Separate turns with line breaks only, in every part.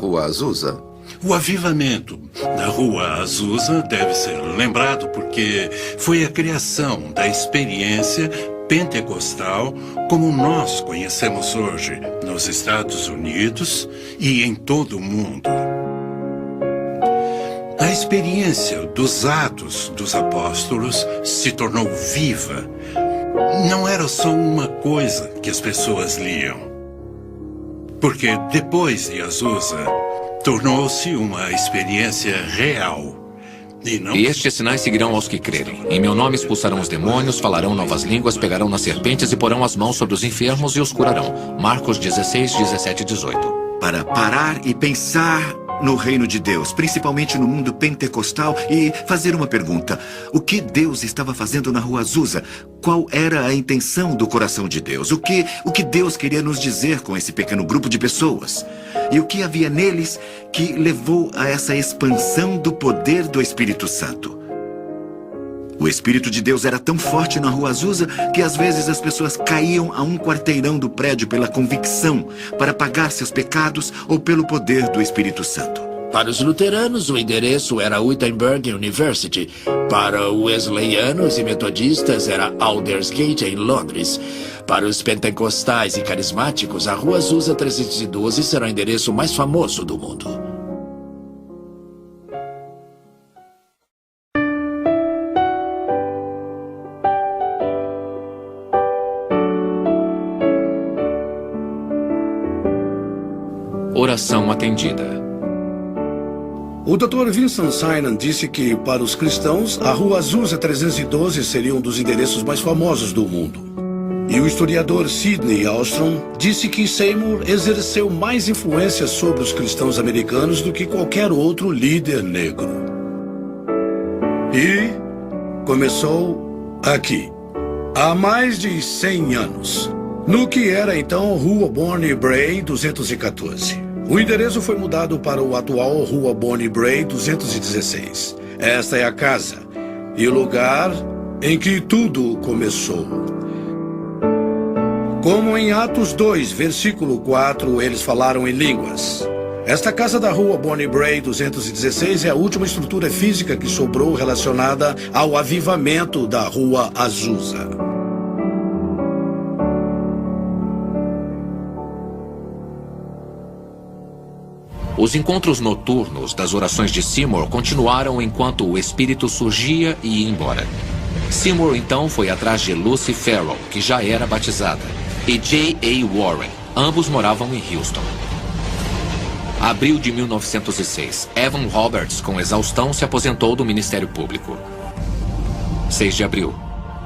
Rua Azusa?
O avivamento da Rua Azusa deve ser lembrado porque foi a criação da experiência pentecostal como nós conhecemos hoje nos Estados Unidos e em todo o mundo. A experiência dos Atos dos Apóstolos se tornou viva. Não era só uma coisa que as pessoas liam. Porque depois de Azusa, tornou-se uma experiência real.
E estes sinais seguirão aos que crerem. Em meu nome expulsarão os demônios, falarão novas línguas, pegarão nas serpentes e porão as mãos sobre os enfermos e os curarão. Marcos 16, 17 e 18.
Para parar e pensar no reino de Deus, principalmente no mundo pentecostal, e fazer uma pergunta. O que Deus estava fazendo na Rua Azusa? Qual era a intenção do coração de Deus? O que Deus queria nos dizer com esse pequeno grupo de pessoas? E o que havia neles que levou a essa expansão do poder do Espírito Santo? O Espírito de Deus era tão forte na Rua Azusa que às vezes as pessoas caíam a um quarteirão do prédio pela convicção para pagar seus pecados ou pelo poder do Espírito Santo.
Para os luteranos, o endereço era Wittenberg University. Para os wesleyanos e metodistas, era Aldersgate, em Londres. Para os pentecostais e carismáticos, a Rua Azusa 312 será o endereço mais famoso do mundo.
Oração atendida.
O Dr. Vincent Synan disse que, para os cristãos, a Rua Azusa 312 seria um dos endereços mais famosos do mundo. E o historiador Sidney Ostrom disse que Seymour exerceu mais influência sobre os cristãos americanos do que qualquer outro líder negro. E começou aqui, há mais de 100 anos, no que era então Rua Bonnie Bray 214. O endereço foi mudado para o atual Rua Bonnie Bray 216. Esta é a casa e o lugar em que tudo começou. Como em Atos 2, versículo 4, eles falaram em línguas. Esta casa da Rua Bonnie Bray 216 é a última estrutura física que sobrou relacionada ao avivamento da Rua Azusa.
Os encontros noturnos das orações de Seymour continuaram enquanto o espírito surgia e ia embora. Seymour então foi atrás de Lucy Farrell, que já era batizada, e J.A. Warren. Ambos moravam em Houston. Abril de 1906, Evan Roberts, com exaustão, se aposentou do Ministério Público. 6 de abril.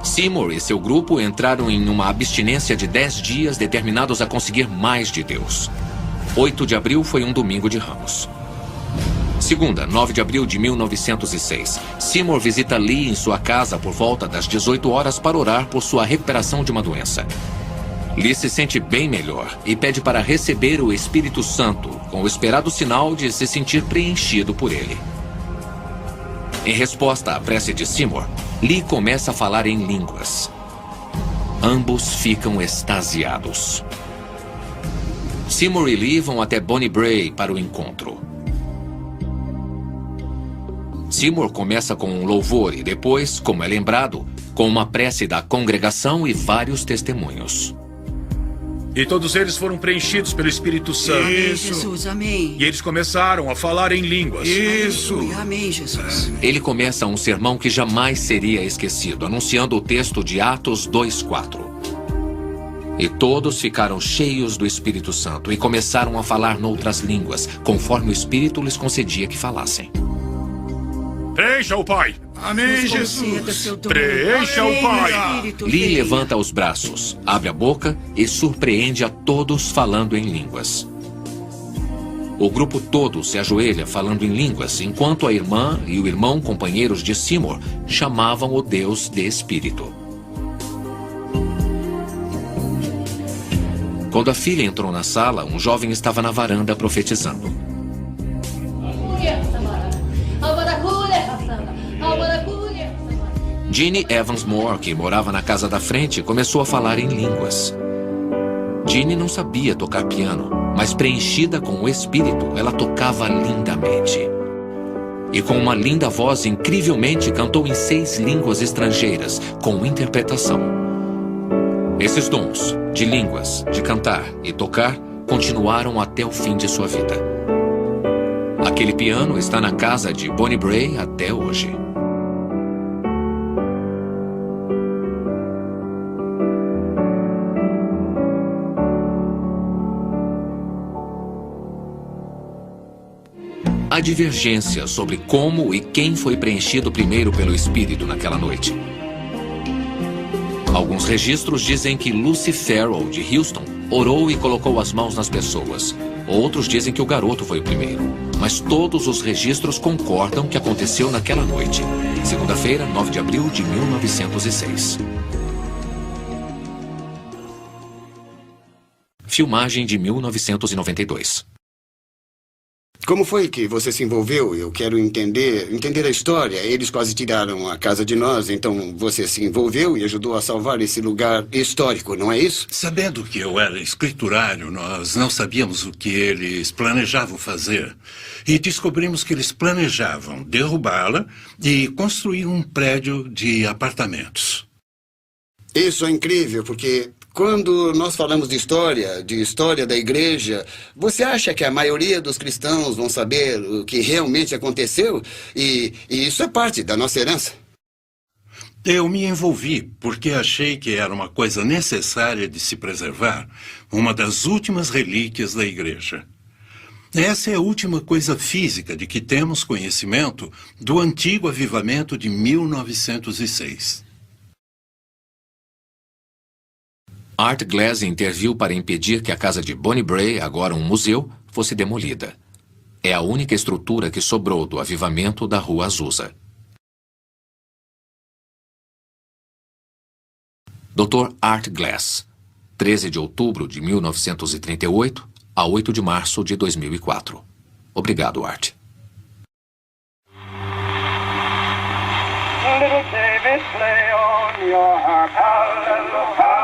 Seymour e seu grupo entraram em uma abstinência de 10 dias determinados a conseguir mais de Deus. 8 de abril foi um domingo de Ramos. Segunda, 9 de abril de 1906. Seymour visita Lee em sua casa por volta das 18 horas para orar por sua recuperação de uma doença. Lee se sente bem melhor e pede para receber o Espírito Santo, com o esperado sinal de se sentir preenchido por ele. Em resposta à prece de Seymour, Lee começa a falar em línguas. Ambos ficam extasiados. Seymour e Lee vão até Bonnie Bray para o encontro. Seymour começa com um louvor e depois, como é lembrado, com uma prece da congregação e vários testemunhos.
E todos eles foram preenchidos pelo Espírito Santo.
Amém, Jesus, amém.
E eles começaram a falar em línguas.
Isso. Amém, Jesus.
Ele começa um sermão que jamais seria esquecido, anunciando o texto de Atos 2:4. E todos ficaram cheios do Espírito Santo e começaram a falar noutras línguas, conforme o Espírito lhes concedia que falassem.
Preencha o Pai.
Amém, Jesus.
Preencha o Pai.
Lee levanta os braços, abre a boca e surpreende a todos falando em línguas. O grupo todo se ajoelha falando em línguas, enquanto a irmã e o irmão, companheiros de Seymour, chamavam o Deus de Espírito. Quando a filha entrou na sala, um jovem estava na varanda profetizando. Jeannie Evans Moore, que morava na casa da frente, começou a falar em línguas. Jeannie não sabia tocar piano, mas preenchida com o Espírito, ela tocava lindamente. E com uma linda voz, incrivelmente, cantou em 6 línguas estrangeiras, com interpretação. Esses dons, de línguas, de cantar e tocar, continuaram até o fim de sua vida. Aquele piano está na casa de Bonnie Bray até hoje. Há divergência sobre como e quem foi preenchido primeiro pelo Espírito naquela noite. Alguns registros dizem que Lucy Farrell, de Houston, orou e colocou as mãos nas pessoas. Outros dizem que o garoto foi o primeiro. Mas todos os registros concordam que aconteceu naquela noite. Segunda-feira, 9 de abril de 1906. Filmagem de 1992.
Como foi que você se envolveu? Eu quero entender a história. Eles quase tiraram a casa de nós, então você se envolveu e ajudou a salvar esse lugar histórico, não é isso?
Sabendo que eu era escriturário, nós não sabíamos o que eles planejavam fazer. E descobrimos que eles planejavam derrubá-la e construir um prédio de apartamentos.
Isso é incrível, porque quando nós falamos de história da igreja, você acha que a maioria dos cristãos vão saber o que realmente aconteceu? E isso é parte da nossa herança.
Eu me envolvi porque achei que era uma coisa necessária de se preservar, uma das últimas relíquias da igreja. Essa é a última coisa física de que temos conhecimento do antigo avivamento de 1906.
Art Glass interviu para impedir que a casa de Bonnie Bray, agora um museu, fosse demolida. É a única estrutura que sobrou do avivamento da Rua Azusa. Dr. Art Glass, 13 de outubro de 1938 a 8 de março de 2004. Obrigado, Art.
Little David, play on your harp, hallelujah, hallelujah.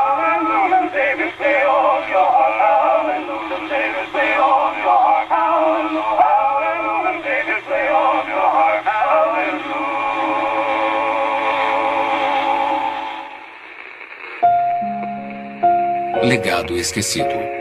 David, play on your harp, hallelujah. David, play on your harp, hallelujah, hallelujah. David, play on your harp, hallelujah.
Legado esquecido.